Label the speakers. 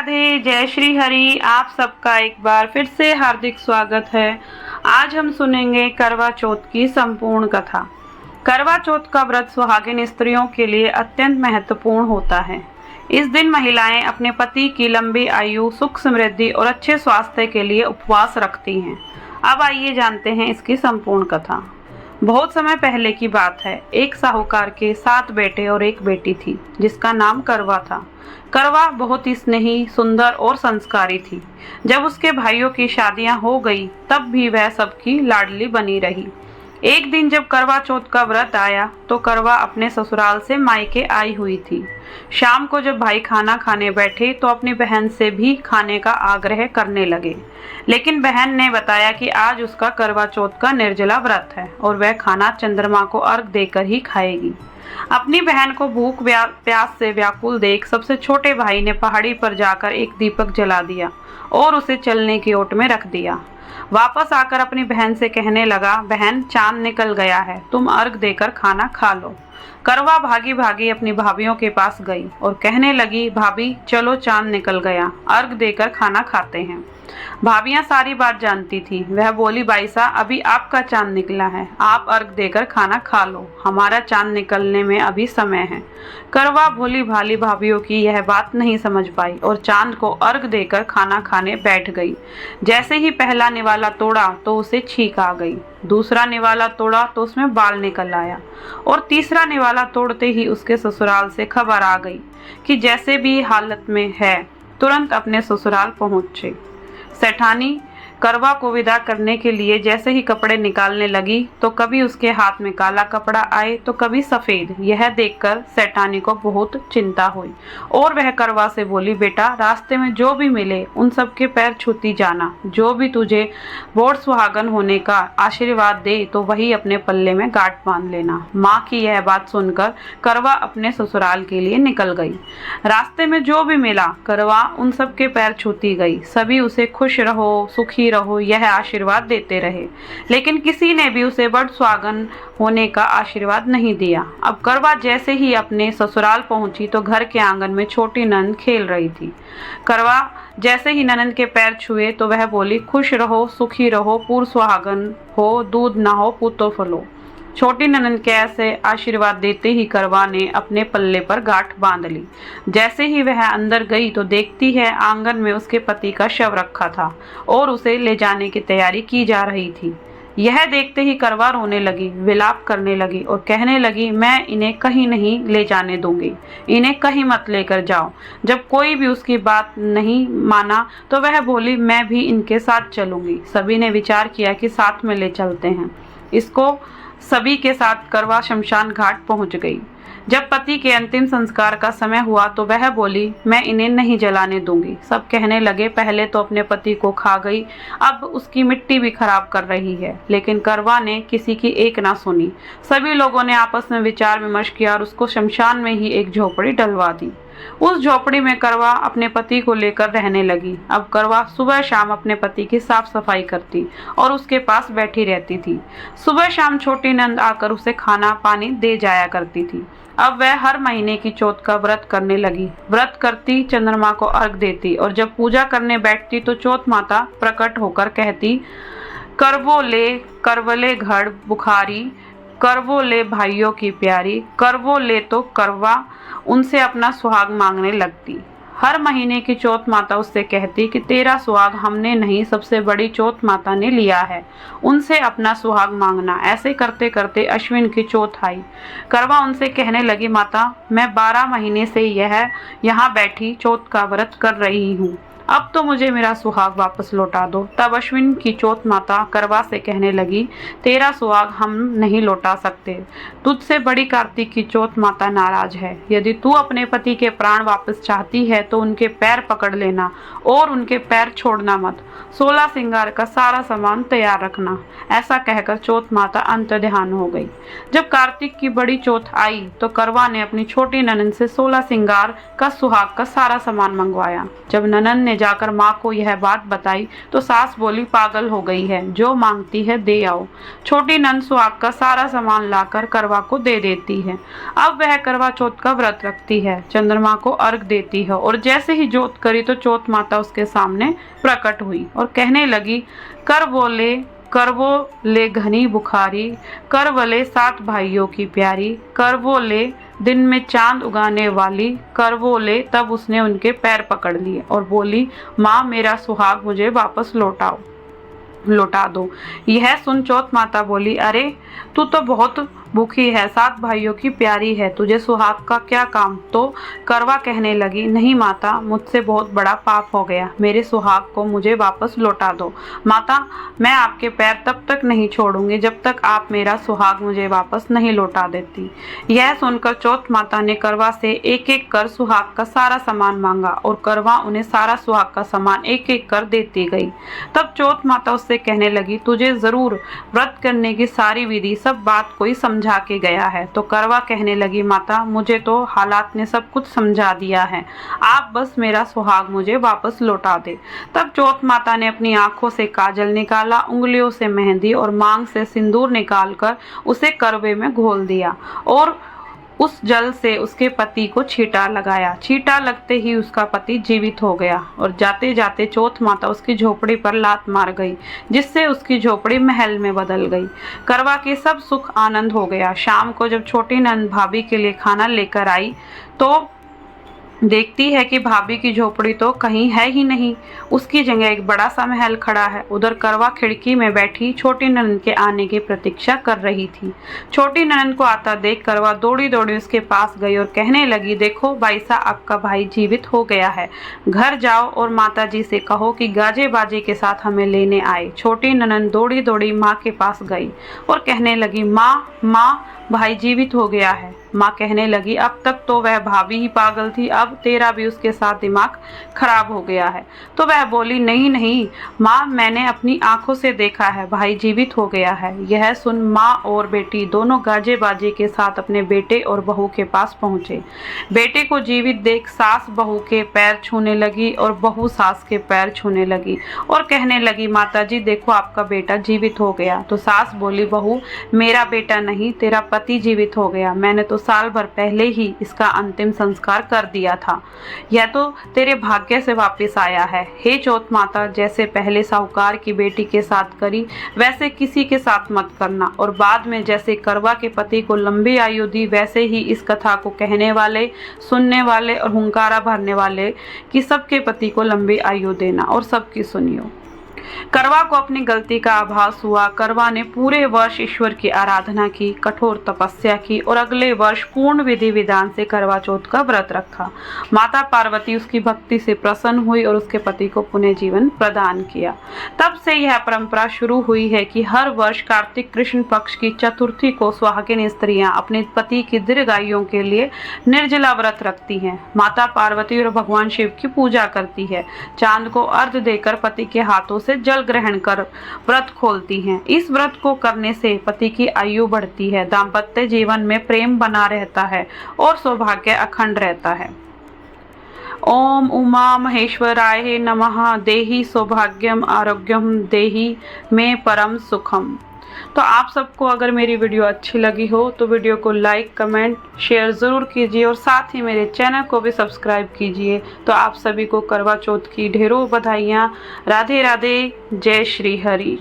Speaker 1: राधे, जय श्री हरि। आप सबका एक बार फिर से हार्दिक स्वागत है। आज हम सुनेंगे करवा चौथ की संपूर्ण कथा। करवा चौथ का व्रत सुहागिन स्त्रियों के लिए अत्यंत महत्वपूर्ण होता है। इस दिन महिलाएं अपने पति की लंबी आयु, सुख समृद्धि और अच्छे स्वास्थ्य के लिए उपवास रखती हैं। अब आइए जानते हैं इसकी संपूर्ण कथा। बहुत समय पहले की बात है। एक साहूकार के 7 बेटे और एक बेटी थी जिसका नाम करवा था। करवा बहुत ही स्नेही, सुंदर और संस्कारी थी। जब उसके भाइयों की शादियां हो गई तब भी वह सबकी लाडली बनी रही। एक दिन जब करवा चौथ का व्रत आया तो करवा अपने ससुराल से मायके आई हुई थी। शाम को जब भाई खाना खाने बैठे तो अपनी बहन से भी खाने का आग्रह करने लगे, लेकिन बहन ने बताया कि आज उसका करवा चौथ का निर्जला व्रत है और वह खाना चंद्रमा को अर्घ देकर ही खाएगी। अपनी बहन को भूख प्यास से व्याकुल देख सबसे छोटे भाई ने पहाड़ी पर जाकर एक दीपक जला दिया और उसे चलने की ओट में रख दिया। वापस आकर अपनी बहन से कहने लगा, बहन चांद निकल गया है, तुम अर्घ देकर खाना खा लो। करवा भागी भागी अपनी भाभियों के पास गई और कहने लगी, भाभी चलो चांद निकल गया, अर्घ देकर खाना खाते हैं। भाभियां सारी बात जानती थी। वह बोली, बाईसा अभी आपका चांद निकला है, आप अर्घ देकर खाना खा लो, हमारा चांद निकलने में अभी समय है। करवा भोली भाली भाभियों की यह बात नहीं समझ पाई और चांद को अर्घ देकर खाना खाने बैठ गई। जैसे ही पहला निवाला तोड़ा तो उसे छींक आ गई, दूसरा निवाला तोड़ा तो उसमें बाल निकल आया और तीसरा निवाला तोड़ते ही उसके ससुराल से खबर आ गई कि जैसे भी हालत में है तुरंत अपने ससुराल पहुंचे। सेठानी करवा को विदा करने के लिए जैसे ही कपड़े निकालने लगी तो कभी उसके हाथ में काला कपड़ा आए तो कभी सफेद। यह देखकर सेठानी को बहुत चिंता हुई और वह करवा से बोली, बेटा रास्ते में जो भी मिले उन सब के पैर छूती जाना, जो भी तुझे बोर सुहागन होने का आशीर्वाद दे तो वही अपने पल्ले में गांठ बांध लेना। माँ की यह बात सुनकर करवा अपने ससुराल के लिए निकल गई। रास्ते में जो भी मिला करवा उन सब के पैर छूती गई। सभी उसे खुश रहो, सुखी रहो यह आशीर्वाद देते रहे, लेकिन किसी ने भी उसे बड़ सुहागन होने का आशीर्वाद नहीं दिया। अब करवा जैसे ही अपने ससुराल पहुंची तो घर के आंगन में छोटी नंद खेल रही थी। करवा जैसे ही ननंद के पैर छुए तो वह बोली, खुश रहो, सुखी रहो, पूर्ण सुहागन हो, दूध ना हो, पूतो फलो। छोटी ननंद के ऐसे आशीर्वाद देते ही करवा ने अपने पल्ले पर गांठ बांध ली। जैसे ही वह अंदर गई तो देखती है आंगन में उसके पति का शव रखा था और उसे ले जाने की तैयारी की जा रही थी। यह देखते ही करवा रोने लगी, विलाप करने लगी और कहने लगी, मैं इन्हें कहीं नहीं ले जाने दूंगी, इन्हें कहीं मत लेकर जाओ। जब कोई भी उसकी बात नहीं माना तो वह बोली, मैं भी इनके साथ चलूंगी। सभी ने विचार किया कि साथ में ले चलते हैं इसको। सभी के साथ करवा शमशान घाट पहुंच गई। जब पति के अंतिम संस्कार का समय हुआ तो वह बोली, मैं इन्हें नहीं जलाने दूंगी। सब कहने लगे, पहले तो अपने पति को खा गई, अब उसकी मिट्टी भी खराब कर रही है। लेकिन करवा ने किसी की एक ना सुनी। सभी लोगों ने आपस में विचार विमर्श किया और उसको शमशान में ही एक झोपड़ी डलवा दी। उस झोपड़ी में करवा अपने पति को लेकर रहने लगी। अब करवा सुबह शाम अपने पति की साफ सफाई करती और उसके पास बैठी रहती थी। सुबह शाम छोटी नंद आकर उसे खाना पानी दे जाया करती थी। अब वह हर महीने की चौथ का व्रत करने लगी। व्रत करती, चंद्रमा को अर्घ देती और जब पूजा करने बैठती तो चौथ माता प्रकट होकर कहती, करवो ले करवले घड़ बुखारी, करवो ले भाइयों की प्यारी, करवो ले तो करवा उनसे अपना सुहाग मांगने लगती। हर महीने की चौथ माता उससे कहती कि तेरा सुहाग हमने नहीं, सबसे बड़ी चौथ माता ने लिया है, उनसे अपना सुहाग मांगना। ऐसे करते करते अश्विन की चौथ आई। करवा उनसे कहने लगी, माता मैं 12 महीने से यहाँ बैठी चौथ का व्रत कर रही हूँ, अब तो मुझे मेरा सुहाग वापस लौटा दो। तब अश्विन की चौथ माता करवा से कहने लगी, तेरा सुहाग हम नहीं लौटा सकते, तुझसे बड़ी कार्तिक की चौथ माता नाराज है। यदि तू अपने पति के प्राण वापस चाहती है तो उनके पैर पकड़ लेना और उनके पैर छोड़ना मत। 16 श्रृंगार का सारा सामान तैयार रखना। ऐसा कहकर चौथ माता अंतर्ध्यान हो गई। जब कार्तिक की बड़ी चौथ आई तो करवा ने अपनी छोटी ननंद से 16 श्रृंगार का सुहाग का सारा सामान मंगवाया। जब ननंद ने जाकर माँ को यह बात बताई तो सास बोली, पागल हो गई है, जो मांगती है दे आओ। छोटी नंद सुहाग का सारा सामान लाकर करवा को दे देती है। अब वह करवा चौथ का व्रत रखती है, चंद्रमा को अर्घ देती है और जैसे ही जोत करी तो चौथ माता उसके सामने प्रकट हुई और कहने लगी, कर वो ले घनी बुखारी, कर वले 7 भाइयों की प्यारी, कर वो ले दिन में चांद उगाने वाली, कर वो ले। तब उसने उनके पैर पकड़ लिए और बोली, माँ मेरा सुहाग मुझे वापस लौटा दो। यह सुन चौथ माता बोली, अरे तू तो बहुत भूखी है, 7 भाइयों की प्यारी है, तुझे सुहाग का क्या काम। तो करवा कहने लगी, नहीं माता, मुझसे बहुत बड़ा पाप हो गया, मेरे सुहाग को मुझे वापस लौटा दो। माता, मैं आपके पैर तब तक नहीं छोड़ूंगी जब तक आप मेरा सुहाग मुझे वापस नहीं लौटा देती। यह सुनकर चौथ माता ने करवा से एक एक कर सुहाग का सारा सामान मांगा और करवा उन्हें सारा सुहाग का सामान एक एक कर देती गई। तब चौथ माता उससे कहने लगी, तुझे जरूर व्रत करने की सारी विधि सब बात कोई समझा के गया है। तो करवा कहने लगी, माता मुझे तो हालात ने सब कुछ समझा दिया है, आप बस मेरा सुहाग मुझे वापस लौटा दे। तब चौथ माता ने अपनी आंखों से काजल निकाला, उंगलियों से मेहंदी और मांग से सिंदूर निकालकर उसे करवे में घोल दिया और उस जल से उसके पति को छींटा लगाया। छींटा लगते ही उसका पति जीवित हो गया और जाते जाते चौथ माता उसकी झोपड़ी पर लात मार गई, जिससे उसकी झोपड़ी महल में बदल गई। करवा के सब सुख आनंद हो गया। शाम को जब छोटी नंद भाभी के लिए खाना लेकर आई तो देखती है कि भाभी की झोपड़ी तो कहीं है ही नहीं, उसकी जगह एक बड़ा सा महल खड़ा है। उधर करवा खिड़की में बैठी छोटी ननंद के आने की प्रतीक्षा कर रही थी। छोटी ननंद को आता देख करवा दौड़ी दौड़ी उसके पास गई और कहने लगी, देखो भाई साहब, आपका भाई जीवित हो गया है, घर जाओ और माता जी से कहो कि गाजे बाजे के साथ हमें लेने आए। छोटी ननंद दौड़ी दौड़ी माँ के पास गई और कहने लगी, माँ भाई जीवित हो गया है। माँ कहने लगी, अब तक तो वह भाभी ही पागल थी, अब तेरा भी उसके साथ दिमाग खराब हो गया है। तो वह बोली, नहीं माँ, मैंने अपनी आंखों से देखा है, भाई जीवित हो गया है। यह सुन माँ और बेटी दोनों गाजे बाजे के साथ अपने बेटे और बहू के पास पहुँचे। बेटे को जीवित देख सास बहू के पैर छूने लगी और बहू सास के पैर छूने लगी और कहने लगी, माता जी देखो आपका बेटा जीवित हो गया। तो सास बोली, बहू मेरा बेटा नहीं, तेरा पति जीवित हो गया, मैंने तो साल भर पहले ही इसका अंतिम संस्कार कर दिया था, यह तो तेरे भाग्य से वापस आया है। हे चौथ माता, जैसे पहले साहूकार की बेटी के साथ करी वैसे किसी के साथ मत करना, और बाद में जैसे करवा के पति को लंबी आयु दी वैसे ही इस कथा को कहने वाले, सुनने वाले और हुंकारा भरने वाले कि सबके पति को लंबी आयु देना और सबकी सुनियो। करवा को अपनी गलती का आभास हुआ। करवा ने पूरे वर्ष ईश्वर की आराधना की, कठोर तपस्या की और अगले वर्ष पूर्ण विधि विधान से करवा चौथ का व्रत रखा। माता पार्वती उसकी भक्ति से प्रसन्न हुई और उसके पति को पुनः जीवन प्रदान किया। तब से यह परंपरा शुरू हुई है कि हर वर्ष कार्तिक कृष्ण पक्ष की चतुर्थी को सुहागिन स्त्रियां अपने पति की दीर्घायु के लिए निर्जला व्रत रखती हैं। माता पार्वती और भगवान शिव की पूजा करती है। चांद को अर्घ देकर पति के हाथों से जल ग्रहण कर व्रत खोलती हैं। इस व्रत को करने से पति की आयु बढ़ती है, दाम्पत्य जीवन में प्रेम बना रहता है और सौभाग्य अखंड रहता है। ओम उमा महेश्वराय नमः। देहि सौभाग्यम आरोग्यम देहि में परम सुखम। तो आप सबको अगर मेरी वीडियो अच्छी लगी हो तो वीडियो को लाइक, कमेंट, शेयर ज़रूर कीजिए और साथ ही मेरे चैनल को भी सब्सक्राइब कीजिए। तो आप सभी को करवा चौथ की ढेरों बधाइयाँ। राधे राधे। जय श्री हरि।